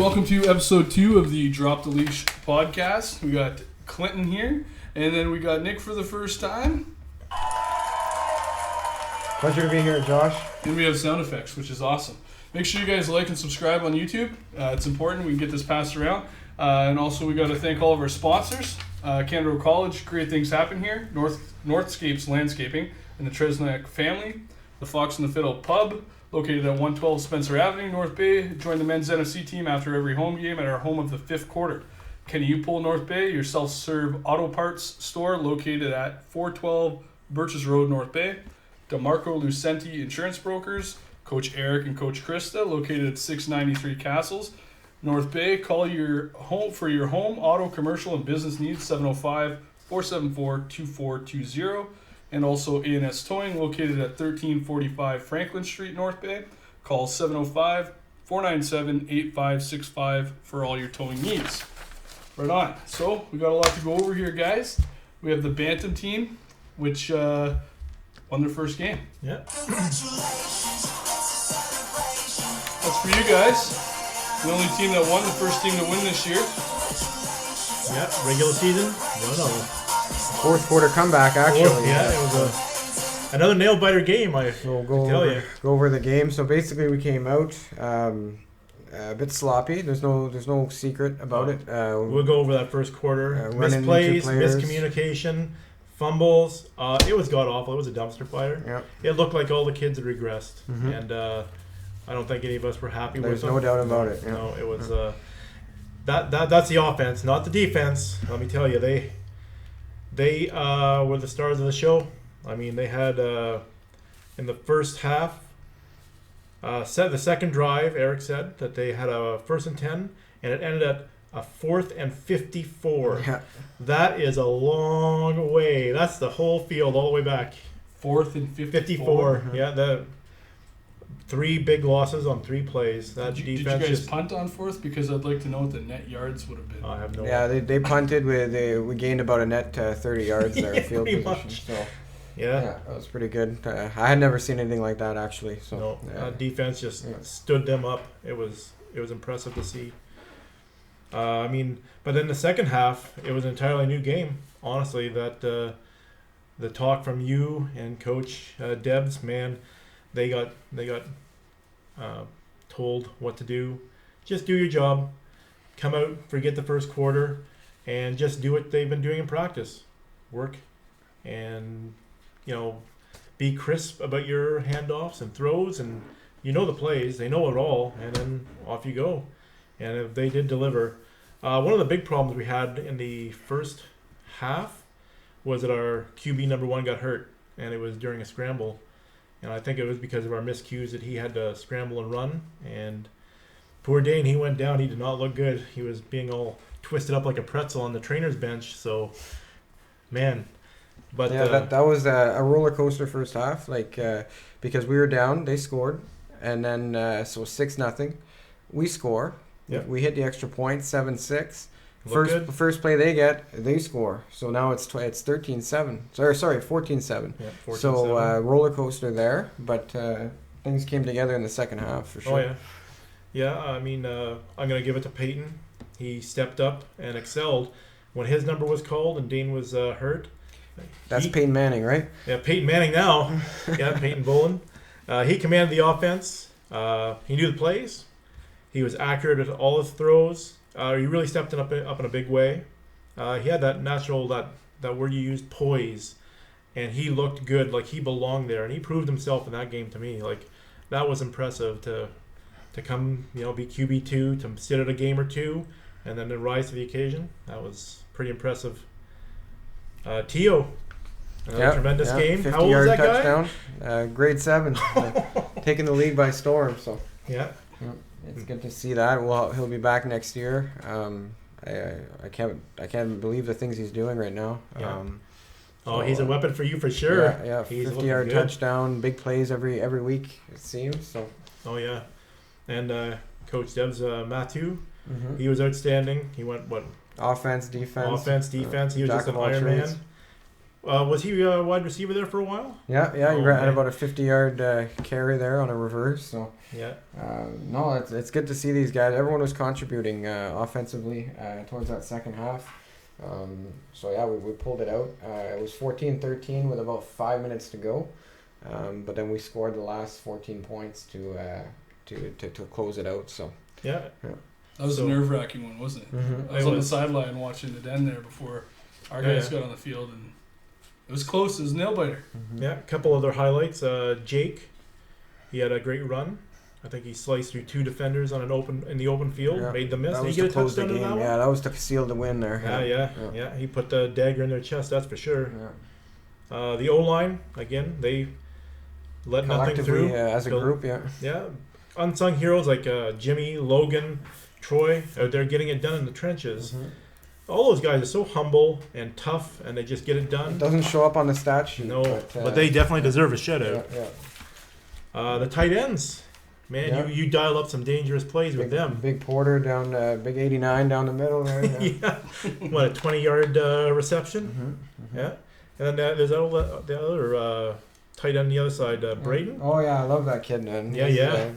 welcome to episode 2 of the Drop the Leash podcast. We got Clinton here, and then we got Nick for the first time. Pleasure to be here, Josh. And we have sound effects, which is awesome. Make sure you guys like and subscribe on YouTube. It's important. We can get this passed around. And also, we got to thank all of our sponsors. Canada College, great things happen here. Northscapes Landscaping and the Tresnack family. The Fox and the Fiddle Pub, located at 112 Spencer Avenue, North Bay. Join the men's NFC team after every home game at our home of the fifth quarter. Kenny U-Pull North Bay, your self-serve auto parts store located at 412 Birches Road, North Bay. DeMarco Lucenti Insurance Brokers, Coach Eric and Coach Krista, located at 693 Castles, North Bay. Call your home for your home, auto, commercial, and business needs, 705-474-2420. And also A&S Towing, located at 1345 Franklin Street, North Bay. Call 705-497-8565 for all your towing needs. Right on. So, we got a lot to go over here, guys. We have the Bantam team, which won their first game. Yeah. That's for you guys. The only team that won, the first team to win this year. Yeah, regular season. No. Fourth quarter comeback, actually. It was another nail-biter game, So we'll go over the game. So basically, we came out a bit sloppy. There's no secret about it. We'll go over that first quarter. Misplays, miscommunication, fumbles. It was god-awful. It was a dumpster fire. Yep. It looked like all the kids had regressed. Mm-hmm. And I don't think any of us were happy with them. There's no doubt about it. Yeah. No, it was... That's the offense, not the defense. Let me tell you, they were the stars of the show. I mean, they had in the first half, the second drive, Eric said that they had a 1st and 10, and it ended at a 4th and 54. Yeah. That is a long way. That's the whole field all the way back. 4th and 54. 54. Mm-hmm. Yeah, the 3 big losses on 3 plays. That did you defense guys punt on 4th? Because I'd like to know what the net yards would have been. I have no idea. Yeah, they punted. We gained about a net 30 yards there, field position. Much. So yeah, that was pretty good. I had never seen anything like that, actually. So defense just stood them up. It was impressive to see. I mean, but in the second half, it was an entirely new game. Honestly, that the talk from you and Coach Debs, man, they got told what to do. Just do your job. Come out, forget the first quarter, and just do what they've been doing in practice. Work, and be crisp about your handoffs and throws, and the plays. They know it all, and then off you go. And they did deliver. One of the big problems we had in the first half was that our QB number 1 got hurt, and it was during a scramble. And I think it was because of our miscues that he had to scramble and run. And poor Dane, he went down. He did not look good. He was being all twisted up like a pretzel on the trainer's bench. So, man. But yeah, that was a roller coaster first half. Because we were down, they scored. And then, so 6-0. We score. Yep. We hit the extra point, 7-6. First play they get, they score. So now it's 13-7. Sorry, 14-7. Yeah, 14-7. So roller coaster there, but things came together in the second half for sure. Oh yeah, yeah. I mean, I'm gonna give it to Peyton. He stepped up and excelled when his number was called and Dane was hurt. That's Peyton Manning, right? Yeah, Peyton Manning now. Yeah, Peyton Bolin. He commanded the offense. He knew the plays. He was accurate at all his throws. He really stepped up in a big way. He had that natural, that word you used, poise, and he looked good, like he belonged there, and he proved himself in that game to me. Like, that was impressive to come, be QB2, to sit at a game or two, and then to rise to the occasion. That was pretty impressive. Tio, another tremendous game. How old is that touchdown, guy? Grade 7, taking the league by storm. So yeah. It's good to see that. Well, he'll be back next year. I can't believe the things he's doing right now. Yeah. He's a weapon for you for sure. Yeah. 50-yard touchdown, big plays every week it seems. So. Oh yeah, and Coach Debs, Matthew, he was outstanding. He went what? Offense, defense. He was just an Iron Man. Was he a wide receiver there for a while? Yeah, he ran about a 50-yard carry there on a reverse. So Yeah. no, it's good to see these guys. Everyone was contributing offensively towards that second half. So yeah, we pulled it out. It was 14-13 with about 5 minutes to go, but then we scored the last 14 points to close it out. So Yeah. That was a nerve-wracking one, wasn't it? Mm-hmm. I was on the sideline watching the den there before our guys got on the field, and it was close. It was a nail-biter. Mm-hmm. Yeah, a couple other highlights. Jake, he had a great run. I think he sliced through 2 defenders in the open field, made the miss. That Did was he get to a close the touchdown in game. that one? Yeah, that was to seal the win there. Yeah. He put the dagger in their chest, that's for sure. Yeah. The O-line, again, they let nothing through. As a group, yeah. Yeah. Unsung heroes like Jimmy, Logan, Troy, out there getting it done in the trenches. Mm-hmm. All those guys are so humble and tough, and they just get it done. It doesn't show up on the stat sheet. No, but they definitely deserve a shutout. Yeah. The tight ends, man, you dial up some dangerous plays with them. Big Porter down, big 89 down the middle there. Yeah. What, a 20-yard reception? Mm-hmm. Yeah. And then there's the other tight end on the other side, Braden. Oh yeah, I love that kid, man. Yeah,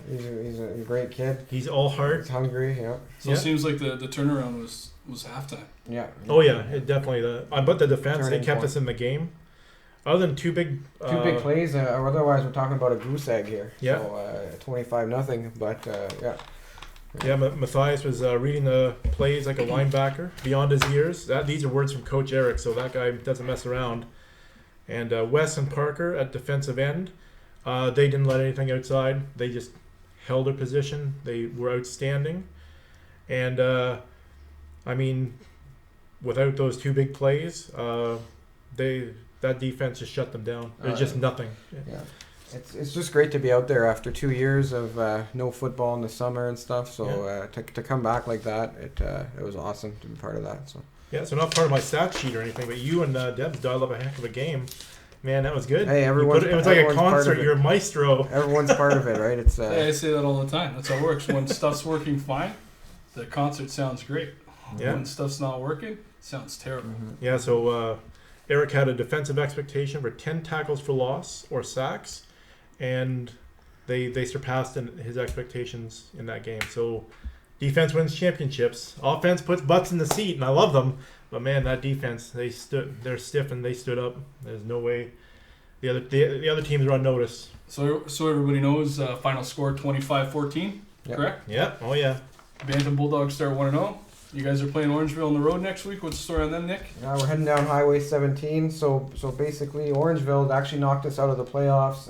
He's a great kid. He's all heart. He's hungry. Yeah. So it seems like the turnaround was halftime. Yeah. Oh yeah, it definitely. But the defense, they kept point. us in the game. Other than two big plays, or otherwise we're talking about a goose egg here. Yeah. So 25-0. But yeah. Yeah, Matthias was reading the plays like a linebacker, beyond his years. These are words from Coach Eric, so that guy doesn't mess around. And Wes and Parker at defensive end, they didn't let anything outside. They just held their position. They were outstanding. And, I mean, without those 2 big plays, that defense just shut them down. There's just nothing. Yeah. It's just great to be out there after 2 years of no football in the summer and stuff. So to come back like that, it was awesome to be part of that. So. Yeah, so not part of my stat sheet or anything, but you and Debs dialed up a heck of a game. Man, that was good. Hey, it was like a concert. You're a maestro. Everyone's part of it, right? It's. I say that all the time. That's how it works. When stuff's working fine, the concert sounds great. Yeah. When stuff's not working, it sounds terrible. Mm-hmm. Yeah, so Eric had a defensive expectation for 10 tackles for loss or sacks, and they surpassed his expectations in that game. So defense wins championships. Offense puts butts in the seat, and I love them. But man, that defense, they're stiff and they stood up. There's no way the other teams are on notice. So everybody knows final score 25-14, correct? Yeah. Oh yeah. Bantam Bulldogs start 1-0. You guys are playing Orangeville on the road next week. What's the story on them, Nick? We're heading down Highway 17. So basically, Orangeville actually knocked us out of the playoffs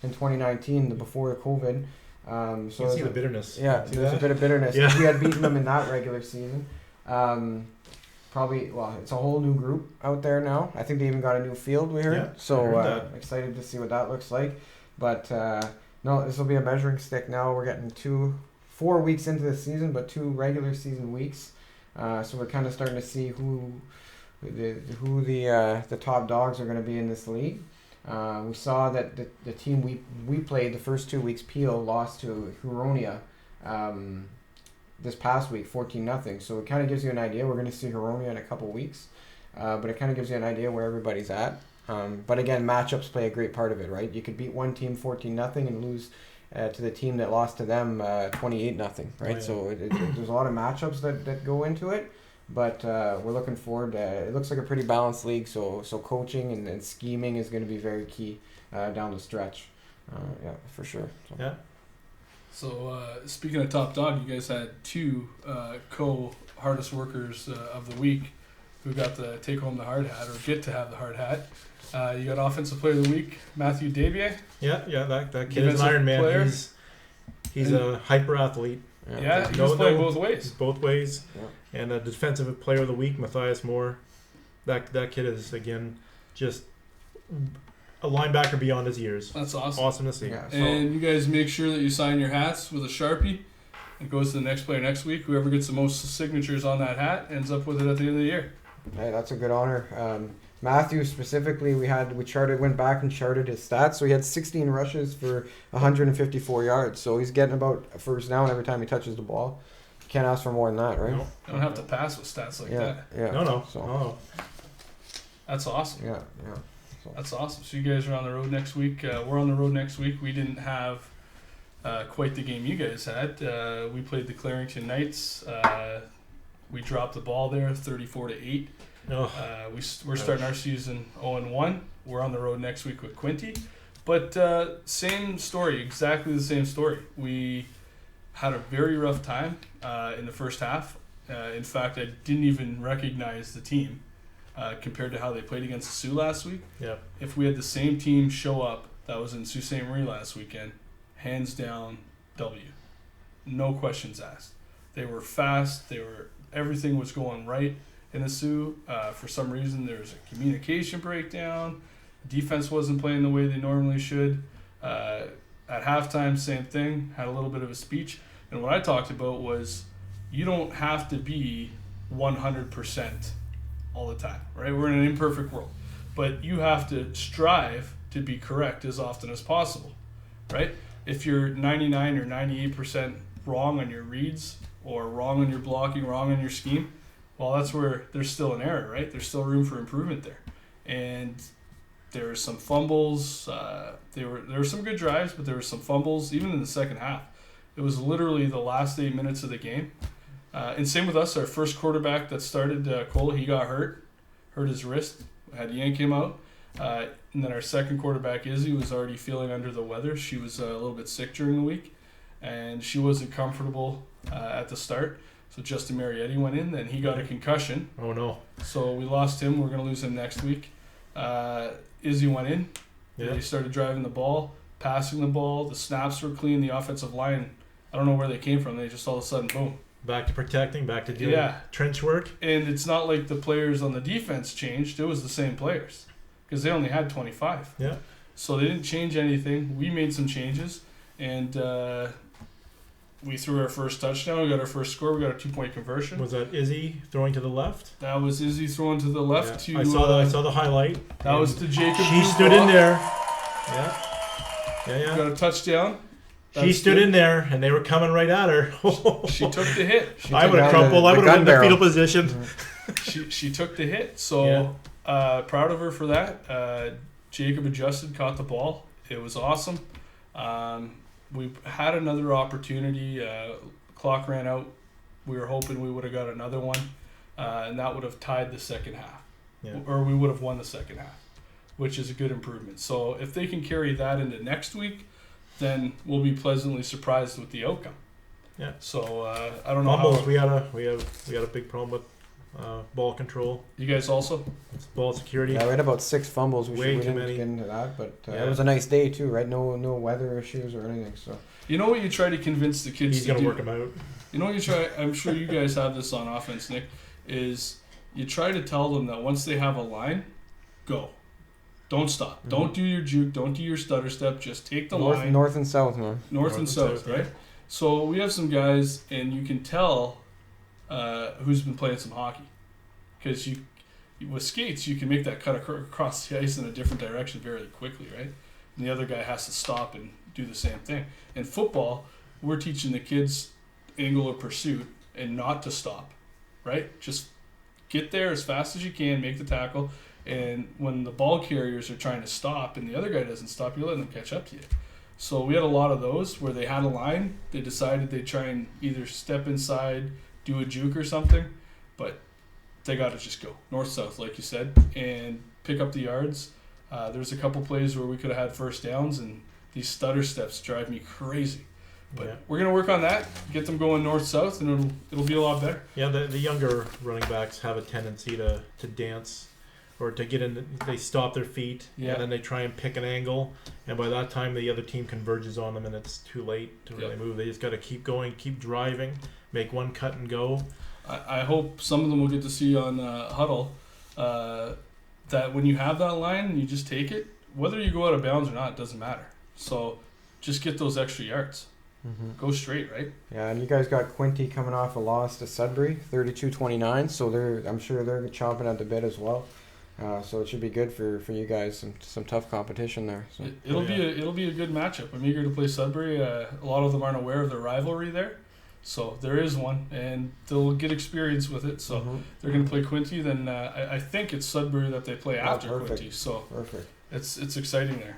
in 2019, before COVID. So you can see the bitterness. Yeah, there's a bit of bitterness. Yeah. We had beaten them in that regular season. It's a whole new group out there now. I think they even got a new field, we heard. Yeah, so I heard that. excited to see what that looks like. But no, this will be a measuring stick now. We're getting 4 weeks into the season, but 2 regular season weeks. So we're kind of starting to see who the top dogs are going to be in this league. We saw that the team we played the first 2 weeks, Peel, lost to Huronia this past week, 14-0. So it kind of gives you an idea. We're going to see Huronia in a couple weeks, but it kind of gives you an idea where everybody's at. But again, matchups play a great part of it, right? You could beat one team 14-0 and lose to the team that lost to them 28-0, right? Oh, yeah. So there's a lot of matchups that go into it. But we're looking forward. It looks like a pretty balanced league, so coaching and scheming is going to be very key down the stretch. Yeah, for sure. So. Yeah. So speaking of top dog, you guys had 2 hardest workers of the week who got to take home the hard hat, or get to have the hard hat. You got offensive player of the week, Matthew Davier. Yeah, that kid is an Iron Man. Player. He's a hyper athlete. Yeah, he was playing both ways. Both ways. Yeah. And a defensive player of the week, Matthias Moore. That kid is, again, just a linebacker beyond his years. That's awesome. Awesome to see. Yeah, so and you guys make sure that you sign your hats with a Sharpie. It goes to the next player next week. Whoever gets the most signatures on that hat ends up with it at the end of the year. Hey, that's a good honor. Matthew specifically, went back and charted his stats. So he had 16 rushes for 154 yards. So he's getting about a first down every time he touches the ball. You can't ask for more than that, right? No. You don't have to pass with stats like that. Yeah. No. So. No. That's awesome. Yeah. So. That's awesome. So you guys are on the road next week. We're on the road next week. We didn't have quite the game you guys had. We played the Clarington Knights. We dropped the ball there, 34-8. No. We're starting our season 0-1. We're on the road next week with Quinty. But same story, exactly the same story. We had a very rough time in the first half. In fact, I didn't even recognize the team compared to how they played against the Sioux last week. Yep. If we had the same team show up that was in Sault Ste. Marie last weekend, hands down W. No questions asked. They were fast. Everything was going right in the Sioux. For some reason, there was a communication breakdown. Defense wasn't playing the way they normally should. At halftime, same thing. Had a little bit of a speech. And what I talked about was you don't have to be 100% all the time, right? We're in an imperfect world. But you have to strive to be correct as often as possible, right? If you're 99 or 98% wrong on your reads or wrong on your blocking, wrong on your scheme, well, that's where there's still an error, right? There's still room for improvement there. And there were some fumbles. There were some good drives, but there were some fumbles, even in the second half. It was literally the last 8 minutes of the game. And same with us. Our first quarterback that started, Cole, he got hurt his wrist, had to yank him out. And then our second quarterback, Izzy, was already feeling under the weather. She was a little bit sick during the week, and she wasn't comfortable at the start. So Justin Marietti went in, and he got a concussion. Oh, no. So we lost him. We're going to lose him next week. Izzy went in. Yeah. He started driving the ball, passing the ball. The snaps were clean. The offensive line, I don't know where they came from. They just all of a sudden, boom. Back to protecting, back to doing trench work. And it's not like the players on the defense changed. It was the same players because they only had 25. Yeah. So they didn't change anything. We made some changes, and we threw our first touchdown. We got our first score. We got a 2-point conversion. Was that Izzy throwing to the left? That was Izzy throwing to the left. Yeah. I saw the highlight. That was to Jacob. She stood in there. Yeah. Got a touchdown. She stood in there, and they were coming right at her. She took the hit. I would have crumpled. I would have been in the fetal position. Mm-hmm. She took the hit. So proud of her for that. Jacob adjusted, caught the ball. It was awesome. We had another opportunity. Clock ran out. We were hoping we would have got another one, and that would have tied the second half. Yeah. Or we would have won the second half, which is a good improvement. So if they can carry that into next week, then we'll be pleasantly surprised with the outcome. Yeah. So I don't know. Fumbles. We had a big problem with ball control. You guys also? It's ball security. Yeah, we had about 6 fumbles. We Way too didn't many. get into that, but it was a nice day too, right? No weather issues or anything. So you know what you try to convince the kids He's to gonna do? work them out. You know what you try? I'm sure you guys have this on offense, Nick. Is you try to tell them that once they have a line, go. Don't stop. Mm-hmm. Don't do your juke. Don't do your stutter step. Just take the line. North and south, man. North and south, right? So we have some guys, and you can tell who's been playing some hockey, because with skates you can make that cut across the ice in a different direction very quickly, right? And the other guy has to stop and do the same thing. In football, we're teaching the kids angle of pursuit and not to stop, right? Just get there as fast as you can, make the tackle. And when the ball carriers are trying to stop and the other guy doesn't stop, you're letting them catch up to you. So we had a lot of those where they had a line. They decided they'd try and either step inside, do a juke or something, but they got to just go north-south, like you said, and pick up the yards. There's a couple plays where we could have had first downs, and these stutter steps drive me crazy. But we're going to work on that, get them going north-south, and it'll be a lot better. Yeah, the younger running backs have a tendency to dance or to get in. They stop their feet, and then they try and pick an angle, and by that time the other team converges on them, and it's too late to really move. They just got to keep going, keep driving, make one cut and go. I hope some of them will get to see on Huddle that when you have that line, you just take it. Whether you go out of bounds or not, it doesn't matter. So just get those extra yards. Mm-hmm. Go straight, right? Yeah, and you guys got Quinty coming off a loss to Sudbury, 32-29, so I'm sure they're chomping at the bit as well. So it should be good for you guys, some tough competition there. So. It'll be a good matchup. I'm eager to play Sudbury. A lot of them aren't aware of the rivalry there, So there is one, and they'll get experience with it. So they're going to play Quinte. Then I think it's Sudbury that they play after Quinte. So Perfect. It's exciting there,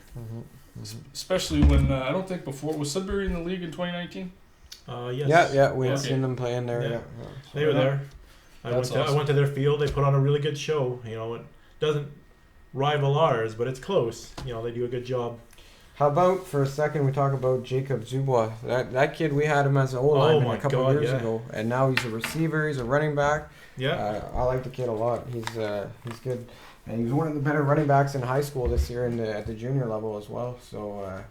especially when I don't think before was Sudbury in the league in 2019. Yes. Yeah, we had seen them playing there. Yeah. Yeah. They were there. I Awesome. went to their field. They put on a really good show. You know, it doesn't rival ours, but it's close. You know, they do a good job. How about for a second we talk about Jacob Zubois? That kid, we had him as an O-lineman a couple of years ago, and now he's a receiver. He's a running back. Yeah. I like the kid a lot. He's good, and he was one of the better running backs in high school this year at the junior level as well. So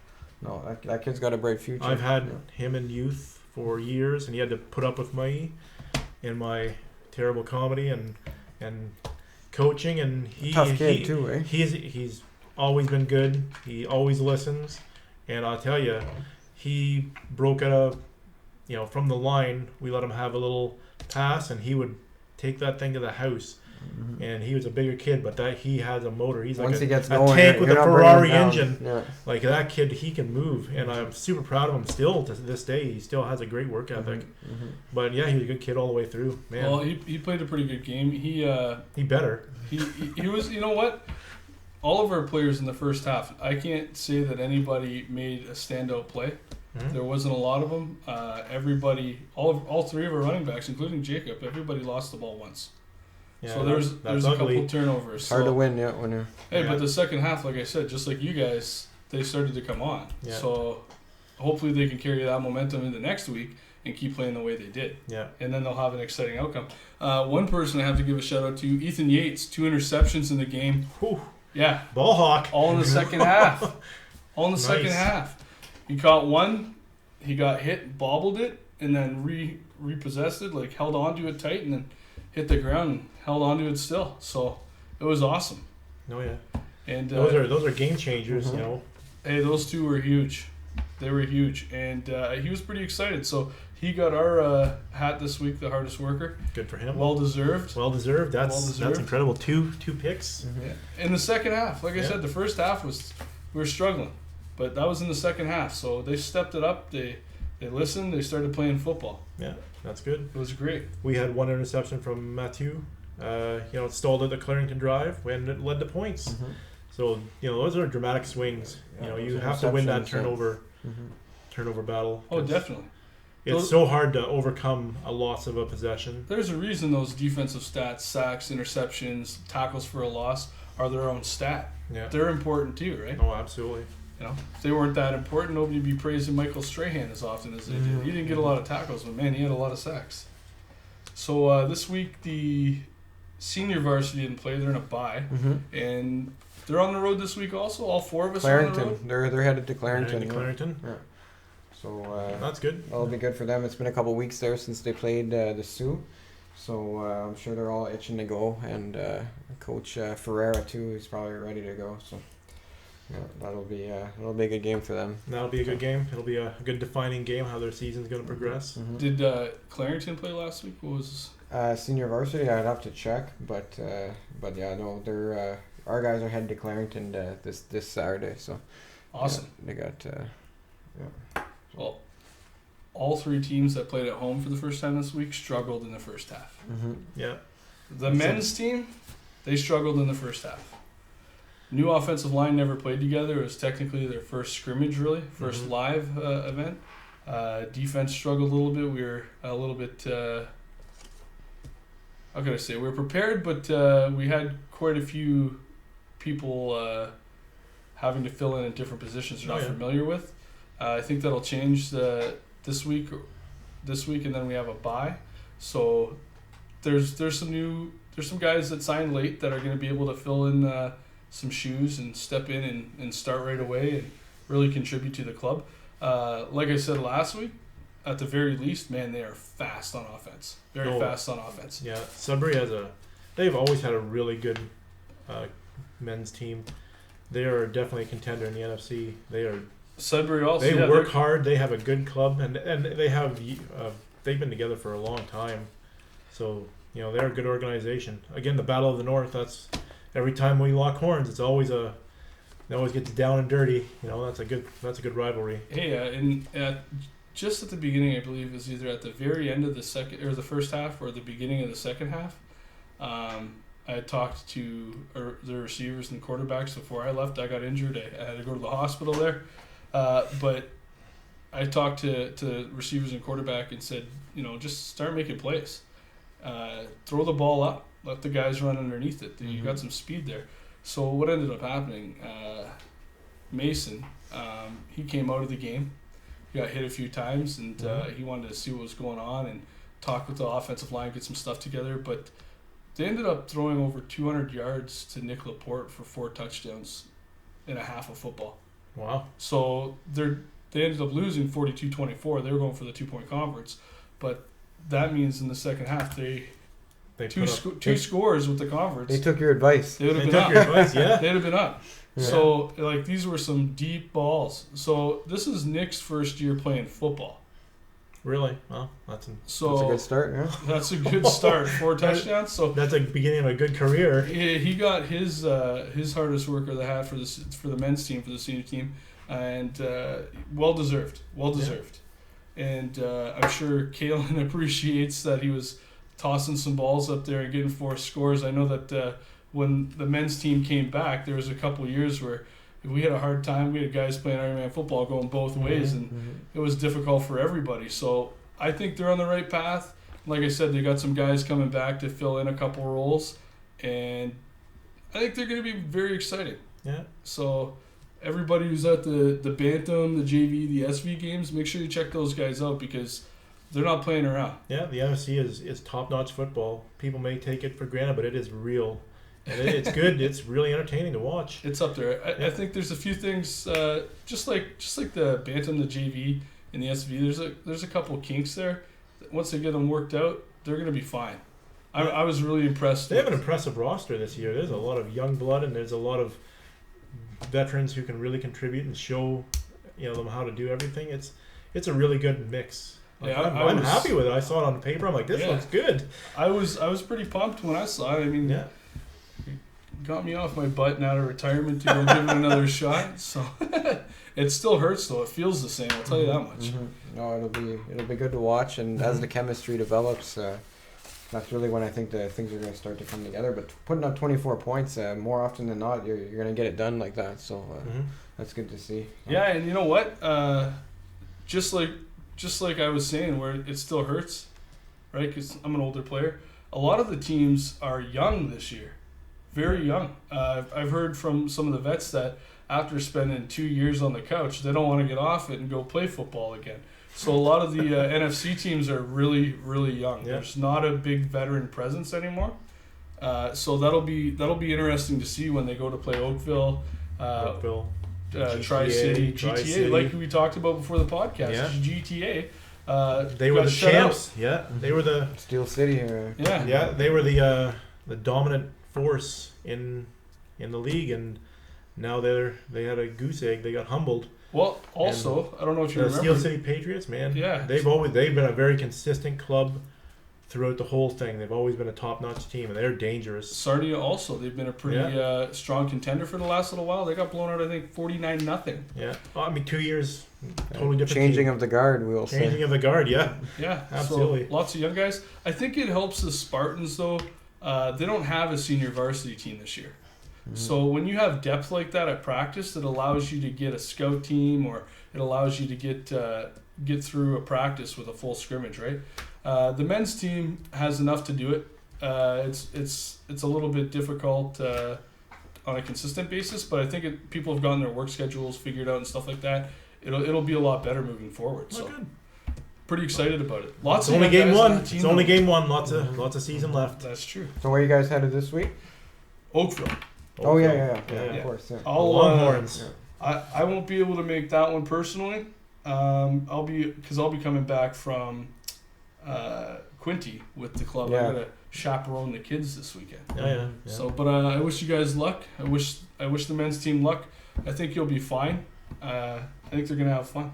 no, that kid's got a bright future. I've had him in youth for years, and he had to put up with me in my terrible comedy and coaching, and tough kid too, eh? He's always been good. He always listens, and I'll tell you, he broke out of, from the line. We let him have a little pass, and he would take that thing to the house. And he was a bigger kid, but he has a motor. He's Once like he gets a going, tank with a Ferrari engine. Yeah. Like that kid, he can move, and I'm super proud of him still to this day. He still has a great work ethic. But yeah, he was a good kid all the way through. Man, Well, he played a pretty good game. He better. he was. You know what? All of our players in the first half, I can't say that anybody made a standout play. There wasn't a lot of them. Everybody, all three of our running backs, including Jacob, everybody lost the ball once. Yeah, So there's a couple turnovers. It's hard to win, when you're. Hey, but the second half, like I said, just like you guys, they started to come on. Yeah. So hopefully they can carry that momentum into next week and keep playing the way they did. Yeah. And then they'll have an exciting outcome. One person I have to give a shout out to, Ethan Yates, 2 interceptions in the game. Whew. Yeah. Ball hawk. All in the second half. All in the Nice. second half. He caught one, he got hit, bobbled it, and then repossessed it, like held onto it tight, and then hit the ground and held onto it still. So it was awesome. Oh yeah. And Those are game changers, Hey, those two were huge. They were huge, and he was pretty excited. So he got our hat this week, the hardest worker. Good for him. Well deserved. Well deserved. That's incredible. Two picks. Yeah. In the second half, like I said, the first half we were struggling, but that was in the second half. So they stepped it up. They listened. They started playing football. Yeah, that's good. It was great. We had one interception from Mathieu. It stalled at the Clarington drive when it led to points. So those are dramatic swings. You have to win that turnover battle. Oh, definitely. It's so hard to overcome a loss of a possession. There's a reason those defensive stats, sacks, interceptions, tackles for a loss, are their own stat. Yeah. They're important too, right? Oh, absolutely. If they weren't that important, nobody'd be praising Michael Strahan as often as they did. He didn't get a lot of tackles, but man, he had a lot of sacks. So this week, the senior varsity didn't play. They're in a bye. And they're on the road this week also. All 4 of us are on the road. They're headed to Clarington. Clarington. Yeah. So that's good. That'll be good for them. It's been a couple weeks there since they played the Sioux, so I'm sure they're all itching to go. And Coach Ferreira too is probably ready to go. So that'll be a good game for them. That'll be a good game. It'll be a good defining game. How their season's going to progress. Did Clarington play last week? What was senior varsity? I'd have to check, but yeah, no, they're our guys are headed to Clarington this Saturday. So awesome. Yeah, they got Well, all 3 teams that played at home for the first time this week struggled in the first half. Yeah. The men's team, they struggled in the first half. New offensive line never played together. It was technically their first scrimmage, really, first live event. Defense struggled a little bit. We were a little bit, how can I say, we were prepared, but we had quite a few people having to fill in different positions they're not familiar with. I think that'll change this week, and then we have a bye. So there's some guys that signed late that are going to be able to fill in some shoes and step in and start right away and really contribute to the club. Like I said last week, at the very least, man, they are fast on offense. Very fast on offense. Yeah, Sudbury they've always had a really good men's team. They are definitely a contender in the NFC. Sudbury also. They work hard. They have a good club, and they have they've been together for a long time. So they're a good organization. Again, the Battle of the North. That's every time we lock horns. It's always it always gets down and dirty. That's a good rivalry. Hey, and just at the beginning, I believe, it was either at the very end of the second or the first half or the beginning of the second half. I had talked to the receivers and quarterbacks before I left. I got injured. I had to go to the hospital there. But I talked to receivers and quarterback and said, just start making plays. Throw the ball up. Let the guys run underneath it. You got some speed there. So what ended up happening, Mason, he came out of the game. He got hit a few times, and he wanted to see what was going on and talk with the offensive line, get some stuff together. But they ended up throwing over 200 yards to Nick Laporte for 4 touchdowns in a half of football. Wow. So they ended up losing 42-24. They were going for the 2-point conference. But that means in the second half, they two scores with the conference. They took your advice. They would have been up. Your advice, yeah. They'd have been up. Yeah. So, these were some deep balls. So, this is Nick's first year playing football. Really? Well, that's a good start, yeah. That's a good start. 4 touchdowns. So that's the beginning of a good career. He got his hardest work of the hat for the men's team, for the senior team, and well deserved. Yeah. And I'm sure Kalen appreciates that he was tossing some balls up there and getting 4 scores. I know that when the men's team came back, there was a couple of years where we had a hard time. We had guys playing Ironman football going both ways, and it was difficult for everybody. So I think they're on the right path. Like I said, they got some guys coming back to fill in a couple roles, and I think they're going to be very exciting. Yeah. So everybody who's at the Bantam, the JV, the SV games, make sure you check those guys out because they're not playing around. Yeah, the NFC is top-notch football. People may take it for granted, but it is real. And it's good. It's really entertaining to watch. It's up there. I think there's a few things, just like the Bantam, the JV, and the SV. There's a couple of kinks there. Once they get them worked out, they're going to be fine. I was really impressed. They have an impressive roster this year. There's a lot of young blood, and there's a lot of veterans who can really contribute and show them how to do everything. It's a really good mix. I'm happy with it. I saw it on paper. I'm like, this looks good. I was pretty pumped when I saw it. I mean, it got me off my butt and out of retirement to go give it another shot. So it still hurts though. It feels the same. I'll tell you that much. No, it'll be good to watch, and as the chemistry develops, that's really when I think the things are going to start to come together. But putting up 24 points, more often than not, you're going to get it done like that. So that's good to see. Yeah, and you know what? Just like I was saying, where it still hurts, right? Because I'm an older player. A lot of the teams are young this year, very young. I've heard from some of the vets that after spending 2 years on the couch, they don't want to get off it and go play football again. So a lot of the NFC teams are really, really young. Yeah. There's not a big veteran presence anymore. So that'll be interesting to see when they go to play Oakville. Tri-City, GTA, like we talked about before the podcast. Yeah. GTA. They were the champs. Yeah, they were the Steel City here. Yeah, they were the dominant force in the league, and now they had a goose egg. They got humbled. Well, also, I don't know if you remember Steel City Patriots, man. Yeah, they've been a very consistent club throughout the whole thing. They've always been a top-notch team, and they're dangerous. Sarnia also. They've been a pretty strong contender for the last little while. They got blown out, I think, 49-0. Yeah. Well, I mean, 2 years, totally different Changing team. of the guard, we will say. Changing of the guard, yeah. Yeah, absolutely. So, lots of young guys. I think it helps the Spartans, though. They don't have a senior varsity team this year. So when you have depth like that at practice, it allows you to get a scout team, or it allows you to get through a practice with a full scrimmage, right? The men's team has enough to do it. It's a little bit difficult on a consistent basis, but I think people have gotten their work schedules figured out and stuff like that. It'll be a lot better moving forward. So good. Pretty excited about it. It's only game one. It's only game one. Lots of season left. That's true. So where you guys headed this week? Oakville. Oh yeah, of course. Yeah. Longhorns. I won't be able to make that one personally. I'll be coming back from Quinty with the club. Yeah. I'm gonna chaperone the kids this weekend. Yeah. So, but I wish you guys luck. I wish the men's team luck. I think you'll be fine. I think they're gonna have fun.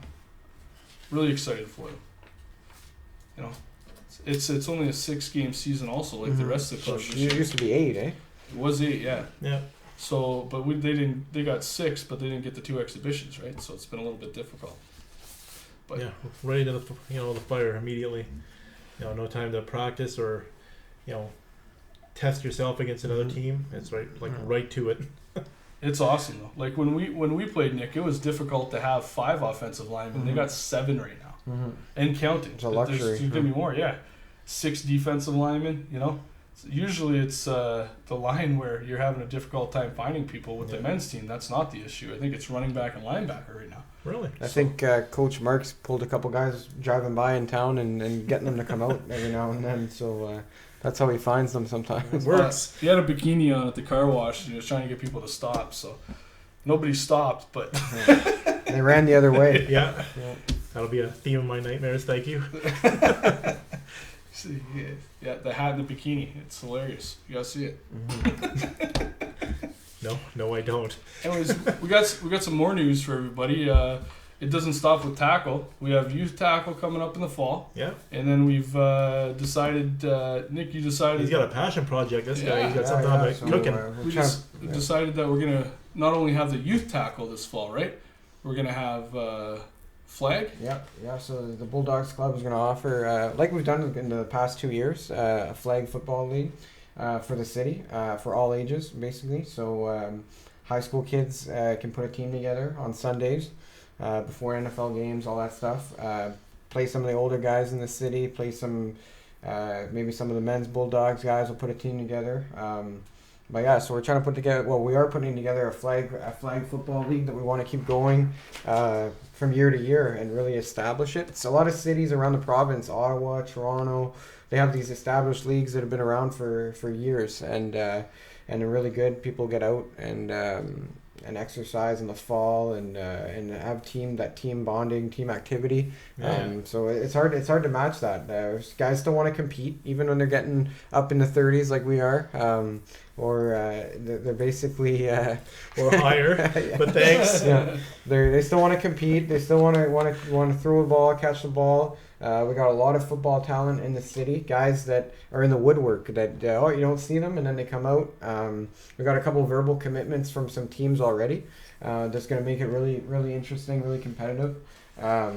Really excited for them. It's only a 6-game season, also like the rest of the clubs. It used to be 8, eh? It was 8, yeah. Yeah. So, but they got 6, but they didn't get the 2 exhibitions, right? So it's been a little bit difficult. But yeah, right into the fire immediately. No time to practice or test yourself against another team. It's right to it. it's awesome though. Like when we played, Nick, it was difficult to have 5 offensive linemen. They got 7 right now, and counting. It's a luxury. There's give me more, yeah. 6 defensive linemen. Usually it's the line where you're having a difficult time finding people with the men's team. That's not the issue. I think it's running back and linebacker right now. Really? I think Coach Marks pulled a couple guys driving by in town and getting them to come out every now and then. So that's how he finds them sometimes. It works. He had a bikini on at the car wash and he was trying to get people to stop. So nobody stopped, but they ran the other way. Yeah. That'll be a theme of my nightmares. Thank you. See, yeah, the hat and the bikini. It's hilarious. You gotta see it. No, I don't. Anyways, we got some more news for everybody. It doesn't stop with tackle. We have youth tackle coming up in the fall. Yeah. And then we've decided, Nick, you decided... He's got a passion project, this guy. He's got something so, cooking. We just decided that we're going to not only have the youth tackle this fall, right? We're going to have flag. Yeah. So the Bulldogs Club is going to offer, like we've done in the past 2 years, a flag football league for the city, for all ages, basically. So high school kids can put a team together on Sundays before NFL games, all that stuff. Play some of the older guys in the city. Play some, maybe some of the men's Bulldogs guys will put a team together. But yeah, so we're trying to put together. Well, we are putting together a flag football league that we want to keep going from year to year and really establish it. It's a lot of cities around the province, Ottawa, Toronto. They have these established leagues that have been around for years, and they're really good. People get out and exercise in the fall and have team bonding, team activity. Yeah. So it's hard to match that. Guys still want to compete even when they're getting up in the 30s like we are. Or they're basically or higher. Yeah. But thanks. Yeah, they still want to compete. They still want to throw a ball, catch the ball. We got a lot of football talent in the city. Guys that are in the woodwork that you don't see them and then they come out. We got a couple of verbal commitments from some teams already. That's going to make it really really interesting, really competitive. A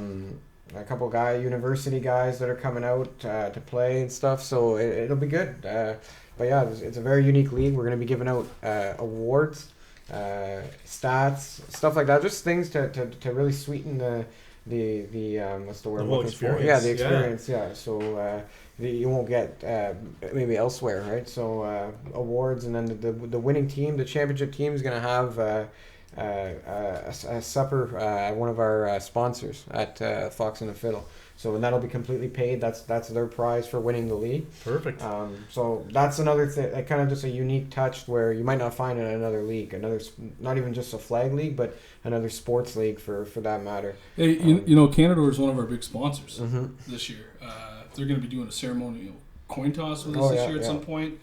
couple university guys that are coming out to play and stuff. So it'll be good. But yeah, it's a very unique league. We're going to be giving out awards, stats, stuff like that. Just things to really sweeten the what's the word? The whole experience. Yeah, the experience. Yeah. So you won't get maybe elsewhere, right? So awards, and then the winning team, the championship team, is going to have a supper at one of our sponsors at Fox and the Fiddle. So that'll be completely paid. That's their prize for winning the league. Perfect. So that's another thing, kind of just a unique touch where you might not find in another league, not even just a flag league, but another sports league for that matter. Hey, Canador is one of our big sponsors this year. They're going to be doing a ceremonial coin toss with us this year at some point.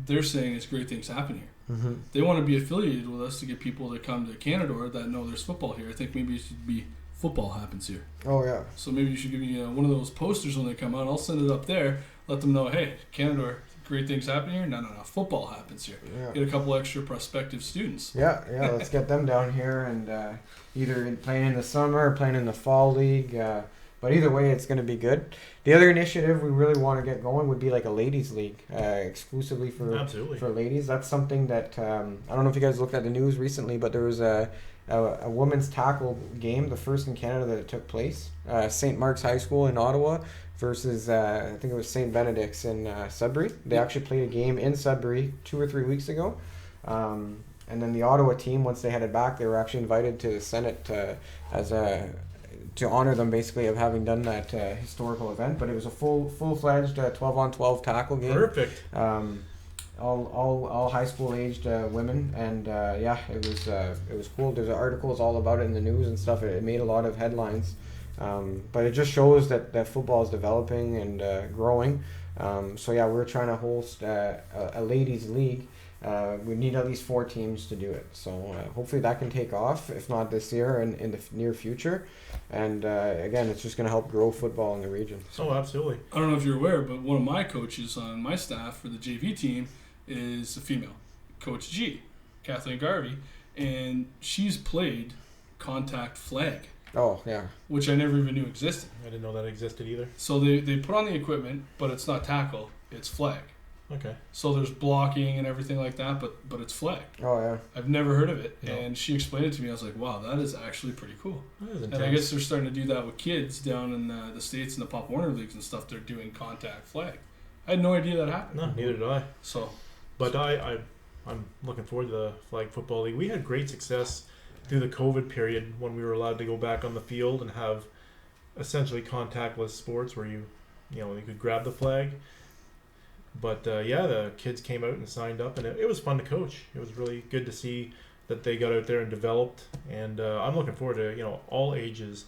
They're saying it's great things happen here. They want to be affiliated with us to get people to come to Canador that know there's football here. I think maybe it should be football happens here. Oh, yeah. So maybe you should give me one of those posters when they come out. I'll send it up there. Let them know, hey, Canador, great things happen here. No, football happens here. Yeah. Get a couple extra prospective students. Yeah. Let's get them down here and either playing in the summer or playing in the fall league. But either way, it's going to be good. The other initiative we really want to get going would be like a ladies league, exclusively for ladies. That's something that I don't know if you guys looked at the news recently, but there was a women's tackle game, the first in Canada that it took place. St. Mark's High School in Ottawa versus I think it was St. Benedict's in Sudbury. They actually played a game in Sudbury 2 or 3 weeks ago. And then the Ottawa team, once they headed back, they were actually invited to the Senate to honor them, basically, of having done that historical event. But it was a full-fledged 12-on-12 tackle game. Perfect. All high school aged women, and it was cool. There's articles all about it in the news and stuff. It made a lot of headlines, but it just shows that football is developing and growing. So yeah, we're trying to host a ladies league. We need at least 4 teams to do it. So hopefully that can take off, if not this year and in the near future. And again, it's just going to help grow football in the region. So. Oh, absolutely. I don't know if you're aware, but one of my coaches on my staff for the JV team is a female, Coach G, Kathleen Garvey, and she's played contact flag. Oh, yeah. which I never even knew existed. I didn't know that existed either. So they put on the equipment, but it's not tackle, it's flag. Okay. So there's blocking and everything like that, but it's flag. Oh, yeah. I've never heard of it. No. And she explained it to me. I was like, wow, that is actually pretty cool. That is And I intense. guess they're starting to do that with kids down in the States and the Pop Warner leagues and stuff. They're doing contact flag. I had no idea that happened. No, neither did I. So, But I'm looking forward to the Flag Football League. We had great success through the COVID period when we were allowed to go back on the field and have essentially contactless sports where you could grab the flag. But the kids came out and signed up, and it was fun to coach. It was really good to see that they got out there and developed. And I'm looking forward to all ages.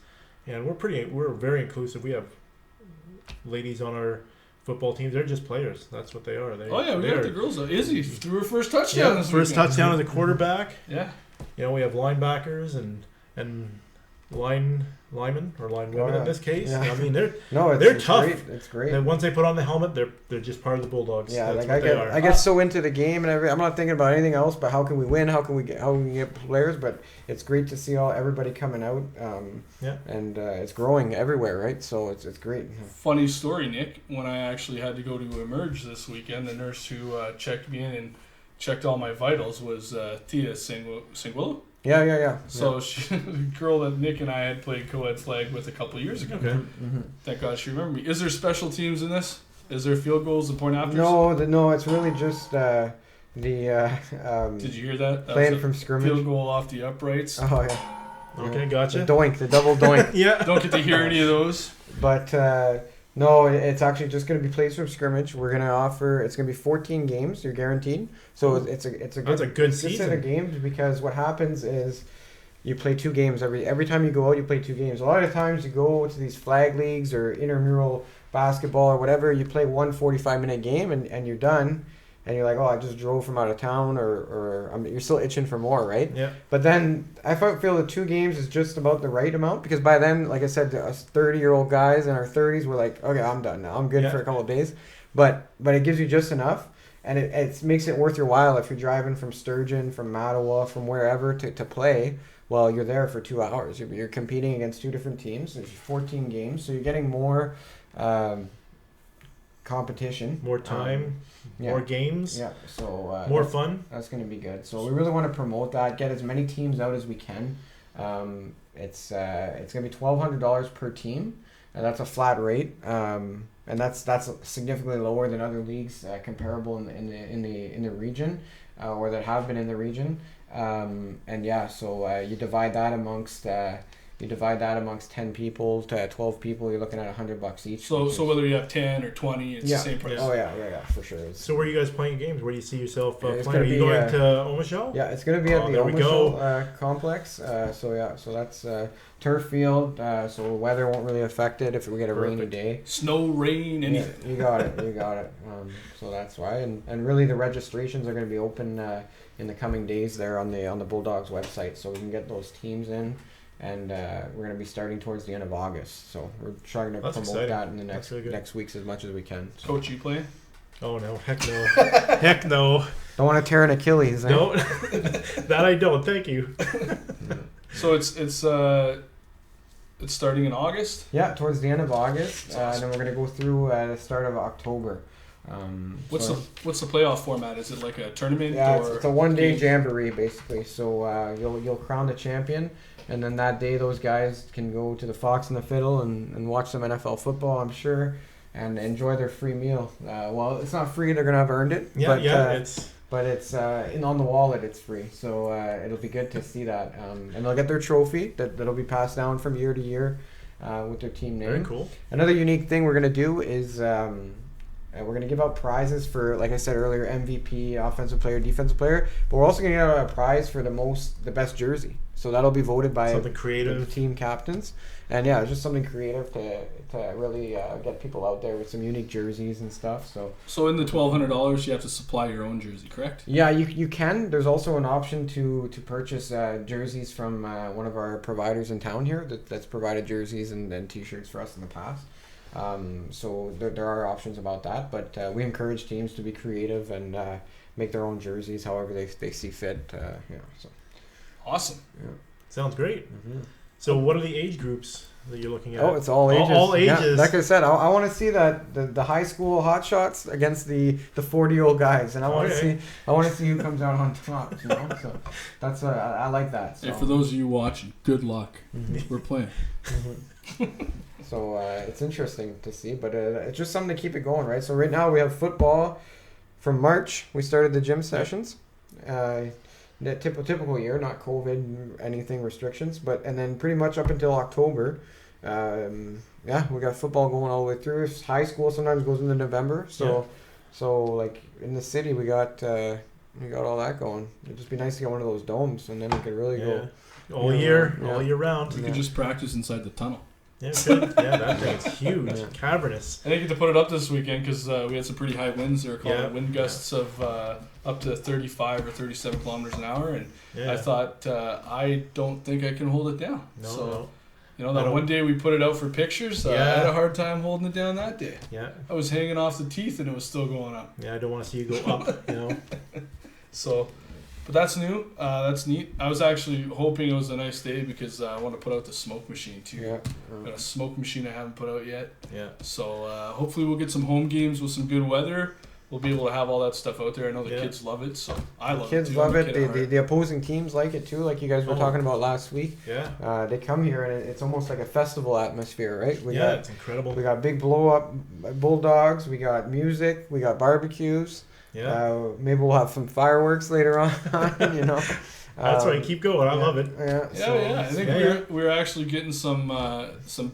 And we're very inclusive. We have ladies on our football teams. They're just players. That's what they are. We got the girls. Izzy threw her first touchdown. Yeah, this first weekend. touchdown as a quarterback. Yeah. We have linebackers and linemen or linewomen in this case. Yeah. I mean, they're they're tough. Great. It's great. And once they put on the helmet, they're just part of the Bulldogs. Yeah, That's like what they are. I get so into the game and I'm not thinking about anything else. But how can we win? How can we get players? But it's great to see everybody coming out. And it's growing everywhere, right? So it's great. Funny story, Nick. When I actually had to go to Emerge this weekend, the nurse who checked me in and checked all my vitals was Tia Singwillow. Yeah. So she, the girl that Nick and I had played co-ed flag with a couple of years ago. Okay. Mm-hmm. Thank God she remembered me. Is there special teams in this? Is there field goals and point afters? No, it's really just the. Did you hear that? That playing was a from scrimmage. field goal off the uprights. Oh yeah. Okay, gotcha. The double doink. Yeah. Don't get to hear any of those. But no, it's actually just going to be plays from scrimmage. We're going to offer. It's going to be 14 games. You're guaranteed. So it's a That's a good good season. set of games because what happens is you play 2 games every time you go out. You play 2 games. A lot of times you go to these flag leagues or intramural basketball or whatever. You play one 45-minute game and you're done. And you're like, oh, I just drove from out of town, or you're still itching for more, right? Yeah. But then I feel that 2 games is just about the right amount because by then, like I said, us 30-year-old guys in our 30s, we're like, okay, I'm done now. I'm good for a couple of days. But it gives you just enough, and it makes it worth your while if you're driving from Sturgeon, from Mattawa, from wherever to play. Well, you're there for 2 hours. You're competing against 2 different teams. There's 14 games, so you're getting more competition, More time, more games, so more fun. That's going to be good. So we really want to promote that, get as many teams out as we can. It's going to be $1,200 per team, and that's a flat rate. And that's significantly lower than other leagues comparable in the region, or that have been in the region. So you divide that amongst. You divide that amongst 10 people to 12 people, you're looking at $100 each. So whether you have 10 or 20, it's the same price. Oh yeah, for sure. So where are you guys playing games? Where do you see yourself playing? gonna Are you be, going to Omashal? Yeah, it's going to be at the there we go. Omashal complex. So that's turf field. So weather won't really affect it if we get a rainy day. Snow, rain, anything. Yeah, you got it. So that's why, and really the registrations are going to be open in the coming days there on the Bulldogs website, so we can get those teams in. And we're going to be starting towards the end of August, so we're trying to promote that in the next weeks as much as we can. So. Coach, you play? Oh no, heck no, heck no. Don't want to tear an Achilles. Eh? No, that I don't. Thank you. So it's starting in August. Yeah, towards the end of August, awesome. and then we're going to go through the start of October. What's the playoff format? Is it like a tournament? Yeah, or it's a one-day jamboree basically. So you'll crown the champion. And then that day, those guys can go to the Fox and the Fiddle and watch some NFL football, I'm sure, and enjoy their free meal. Well, it's not free; they're gonna have earned it. But it's on the wallet. It's free, so it'll be good to see that. And they'll get their trophy that'll be passed down from year to year with their team name. Very cool. Another unique thing we're gonna do is we're gonna give out prizes for, like I said earlier, MVP, offensive player, defensive player. But we're also gonna give out a prize for the best jersey. So that'll be voted by something creative, the team captains, and it's just something creative to really get people out there with some unique jerseys and stuff. So in the $1,200, you have to supply your own jersey, correct? Yeah, you can. There's also an option to purchase jerseys from one of our providers in town here that's provided jerseys and T-shirts for us in the past. So there are options about that, but we encourage teams to be creative and make their own jerseys however they see fit. So. Awesome. Yeah. Sounds great. Mm-hmm. So what are the age groups that you're looking at? Oh, it's all ages. All Yeah, ages. like I said, I want to see that the high school hotshots against the 40-year-old guys, and I want to see who comes out on top. You know, so that's I like that. So. Hey, for those of you watching, good luck. Mm-hmm. We're playing. So it's interesting to see, but it's just something to keep it going, right? So right now we have football. From March, we started the gym sessions. The typical year, not COVID, anything restrictions, and then pretty much up until October, we got football going all the way through. High school sometimes goes into November, so like in the city we got all that going. It'd just be nice to get one of those domes, and then we could really go all year round. We could just practice inside the tunnel. Yeah, good. Yeah, that thing is huge, cavernous. I didn't get to put it up this weekend because we had some pretty high winds. They were calling wind gusts of up to 35 or 37 kilometers an hour, and I thought I don't think I can hold it down. No. You know, that one day we put it out for pictures, I had a hard time holding it down that day. Yeah. I was hanging off the teeth and it was still going up. Yeah, I don't want to see you go up, you know. So, but that's new. That's neat. I was actually hoping it was a nice day because I want to put out the smoke machine too. Yeah. Got a smoke machine I haven't put out yet. Yeah. So hopefully we'll get some home games with some good weather. We'll be able to have all that stuff out there. I know the kids love it, so I love it too. Kids love it. The opposing teams like it too, like you guys were talking about last week. Yeah. They come here and it's almost like a festival atmosphere, right? It's incredible. We got big blow up Bulldogs. We got music. We got barbecues. Yeah. Maybe we'll have some fireworks later on. You know. That's right. Keep going. I love it. Yeah. I think we're actually getting some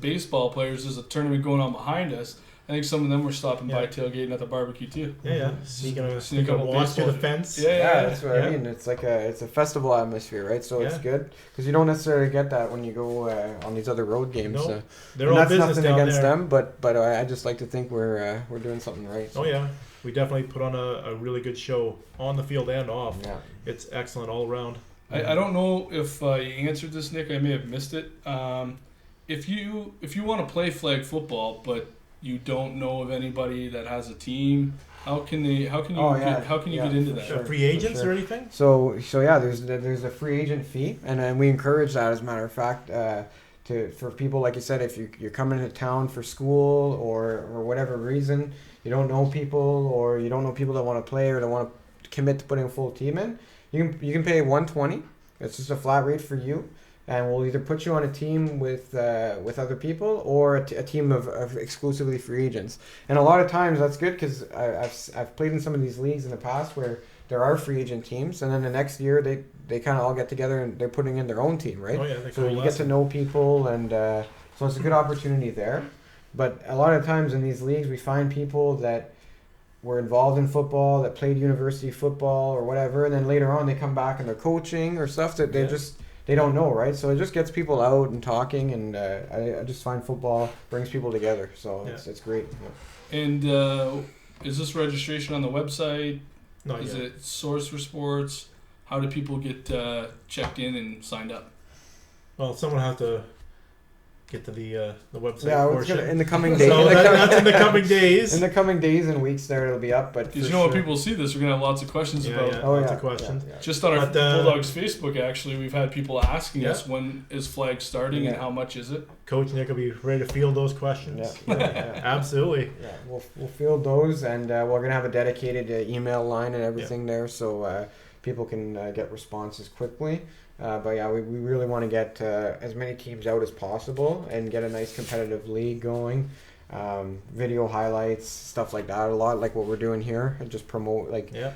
baseball players. There's a tournament going on behind us. I think some of them were stopping by tailgating at the barbecue too. Yeah. So you can walk through the fence. Yeah, that's what I mean. It's like it's a festival atmosphere, right? So it's good because you don't necessarily get that when you go on these other road games. No, they're all business nothing down against there. them, but I just like to think we're doing something right. So. Oh yeah, we definitely put on a really good show on the field and off. Yeah, it's excellent all around. I don't know if you answered this, Nick. I may have missed it. If you want to play flag football, but you don't know of anybody that has a team, how can you get into that? Sure, free agents or anything? So there's a free agent fee, and we encourage that, as a matter of fact, for people, like you said, if you're coming to town for school or whatever reason, you don't know people or you don't know people that want to play or that want to commit to putting a full team in, you can pay $120. It's just a flat rate for you. And we'll either put you on a team with other people or a team of exclusively free agents. And a lot of times that's good because I've played in some of these leagues in the past where there are free agent teams, and then the next year they kind of all get together and they're putting in their own team, right? Oh, yeah, so you get to know people, and so it's a good opportunity there. But a lot of times in these leagues we find people that were involved in football, that played university football or whatever, and then later on they come back and they're coaching or stuff that they don't know, right? So it just gets people out and talking, and I just find football brings people together. So it's great. Yeah. And is this registration on the website? Not yet. Is it Source for Sports? How do people get checked in and signed up? Well, someone has to get to the website. Yeah, portion. In the coming days. So that's in the coming days. In the coming days and weeks, there it'll be up. But because when people see this, we're gonna have lots of questions about. Lots of questions. Yeah. Just on our Bulldogs Facebook, actually, we've had people asking us when is flag starting and how much is it. Coach Nick will be ready to field those questions. Yeah. Absolutely. Yeah, we'll field those, and we're gonna have a dedicated email line and everything there, so people can get responses quickly. But yeah, we really want to get as many teams out as possible and get a nice competitive league going. Video highlights, stuff like that. A lot like what we're doing here, and just promote,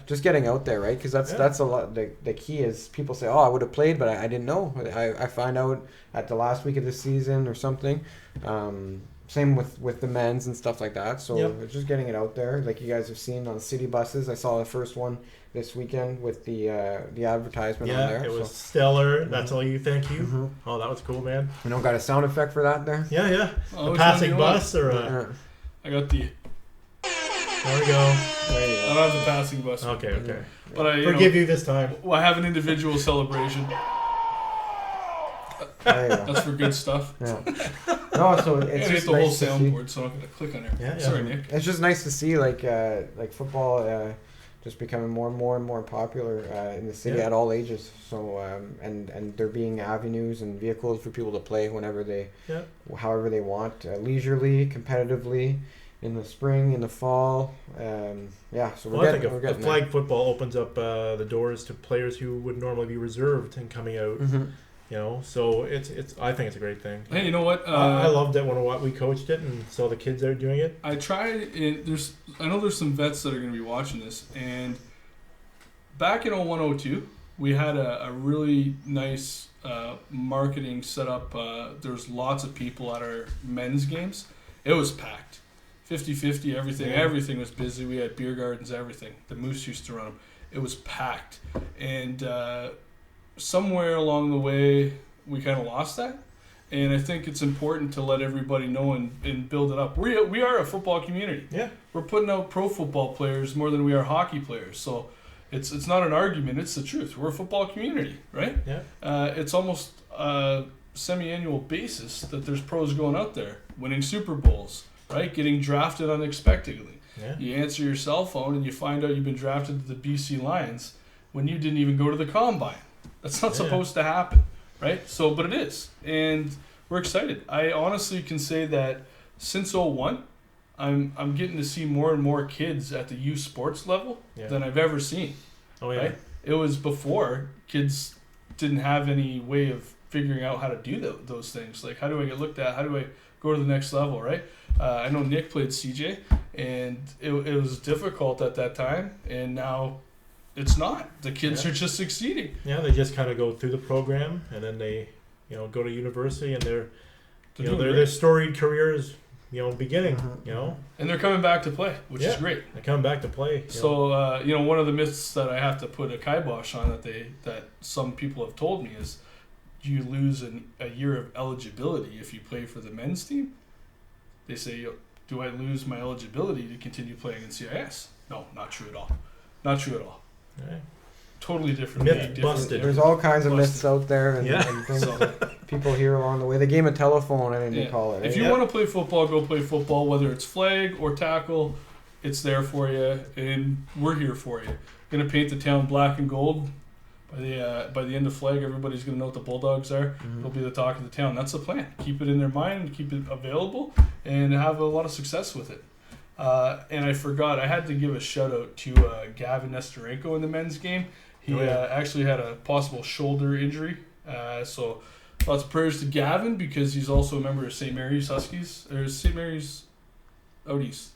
just getting out there, right? Because that's a lot. The key is people say, "Oh, I would have played, but I didn't know." I find out at the last week of the season or something. Same with the men's and stuff like that. So it's just getting it out there, like you guys have seen on city buses. I saw the first one this weekend with the advertisement on there. It was stellar. That's all you. Thank you. Mm-hmm. Oh, that was cool, man. Got a sound effect for that there? Yeah. Oh, a passing bus or a... I got the... There we go. There you go. I don't have the passing bus. Okay. But I forgive you this time. Well, I have an individual celebration. That's for good stuff. Yeah. No, so it's just the nice whole soundboard, so I'm not gonna click on it. Yeah. Sorry, Nick. It's just nice to see like football just becoming more and more popular in the city Yeah. at all ages. So and there being avenues and vehicles for people to play whenever they, Yeah. however they want, leisurely, competitively, in the spring, in the fall. So Well, I think a flag football opens up the doors to players who would normally be reserved and coming out. Mm-hmm. So it's I think it's a great thing. Hey, you know what? I loved it when we coached it and saw the kids out doing it. I tried. I know there's some vets that are going to be watching this, and back in 01-02, we had a really nice marketing setup. There's lots of people at our men's games. It was packed, 50-50. Everything was busy. We had beer gardens, everything. The Moose used to run them. It was packed, and somewhere along the way, we kind of lost that. And I think it's important to let everybody know and build it up. We are a football community. Yeah. We're putting out pro football players more than we are hockey players. So it's not an argument. It's the truth. We're a football community, right? Yeah. It's almost a semi-annual basis that there's pros going out there, winning Super Bowls, right? Getting drafted unexpectedly. Yeah. You answer your cell phone and you find out you've been drafted to the BC Lions when you didn't even go to the Combine. That's not supposed to happen, right? So, but it is, and we're excited. I honestly can say that since 01, I'm getting to see more and more kids at the youth sports level than I've ever seen. Oh yeah. Right? It was before kids didn't have any way of figuring out how to do those things. Like, how do I get looked at? How do I go to the next level, right? I know Nick played CJ, and it was difficult at that time, and now it's not. The kids are just succeeding. Yeah, they just kind of go through the program, and then they, go to university, and their storied careers, beginning, And they're coming back to play, which is great. They come back to play. So, one of the myths that I have to put a kibosh on that some people have told me is, you lose a year of eligibility if you play for the men's team. They say, do I lose my eligibility to continue playing in CIS? No, not true at all. Not true at all. Right. Totally different. Myth busted. There's all kinds of myths out there and things So, that people hear along the way. The game of telephone, I think they call it. If you want to play football, go play football, whether it's flag or tackle. It's there for you, and we're here for you. Going to paint the town black and gold. By the end of flag, everybody's going to know what the Bulldogs are. Mm-hmm. It'll be the talk of the town. That's the plan. Keep it in their mind, keep it available, and have a lot of success with it. And I forgot, I had to give a shout out to Gavin Nestorenko in the men's game. He actually had a possible shoulder injury. So lots of prayers to Gavin, because he's also a member of St. Mary's Huskies, or St. Mary's out east.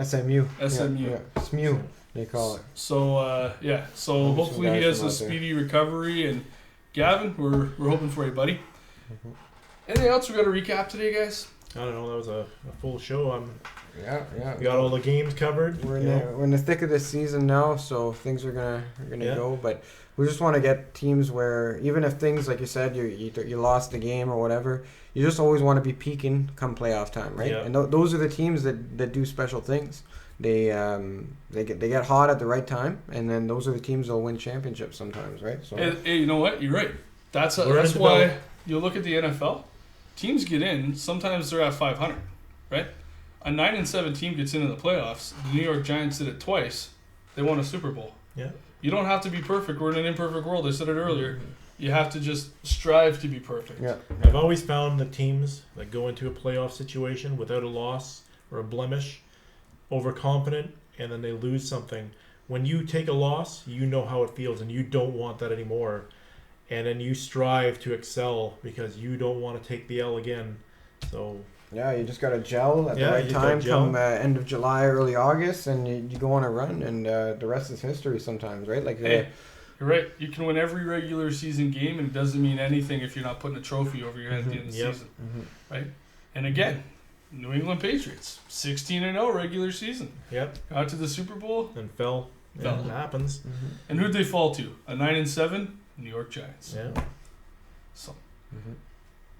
SMU. SMU. SMU, they call it. So, so hopefully he has a speedy recovery. And Gavin, we're hoping for you, buddy. Mm-hmm. Anything else we got to recap today, guys? I don't know. That was a full show. We got all the games covered. We're in the thick of this season now, so things are gonna go. But we just want to get teams where, even if things, like you said, you lost the game or whatever, you just always want to be peaking come playoff time, right? Yeah. And those are the teams that do special things. They get hot at the right time, and then those are the teams that'll win championships sometimes, right? So Hey, you know what? You're right. That's why you look at the NFL. Teams get in. Sometimes they're at 500, right? A 9-7 team gets into the playoffs. The New York Giants did it twice. They won a Super Bowl. Yeah. You don't have to be perfect. We're in an imperfect world. I said it earlier. You have to just strive to be perfect. Yeah. I've always found the teams that go into a playoff situation without a loss or a blemish, overconfident, and then they lose something. When you take a loss, you know how it feels, and you don't want that anymore. And then you strive to excel because you don't want to take the L again. So yeah, you just got to gel at the right time. Come end of July, early August, and you go on a run, and the rest is history. Sometimes, right? Like you're right. You can win every regular season game, and it doesn't mean anything if you're not putting a trophy over your head at the end of the season, right? And again, New England Patriots, 16-0 regular season. Yep. Got to the Super Bowl and fell. Yeah, it happens. Mm-hmm. And who'd they fall to? A 9-7 New York Giants. Yeah. So.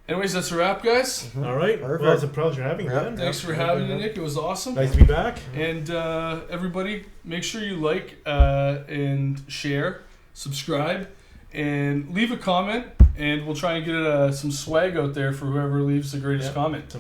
Anyways, that's a wrap, guys. All right. Perfect. Well, it's a pleasure having you, man. Thanks for having me, Nick. It was awesome. Nice to be back. And everybody, make sure you like and share, subscribe, and leave a comment. And we'll try and get some swag out there for whoever leaves the greatest comment.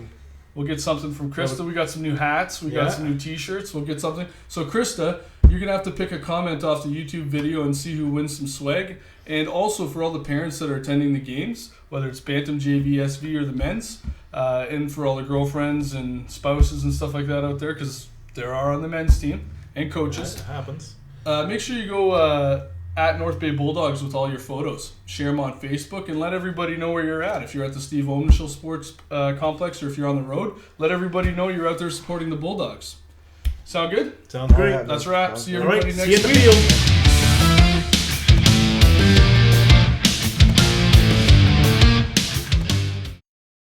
We'll get something from Krista. We got some new hats. We got some new T-shirts. We'll get something. So Krista, you're gonna have to pick a comment off the YouTube video and see who wins some swag. And also for all the parents that are attending the games, whether it's Bantam, JV, SV, or the men's, and for all the girlfriends and spouses and stuff like that out there, because there are on the men's team and coaches. That happens. Make sure you go at North Bay Bulldogs with all your photos. Share them on Facebook and let everybody know where you're at. If you're at the Steve Omnichel Sports Complex or if you're on the road, let everybody know you're out there supporting the Bulldogs. Sound good? Sounds great. Yeah, That's a wrap. See All right, everybody see you next in the week. field.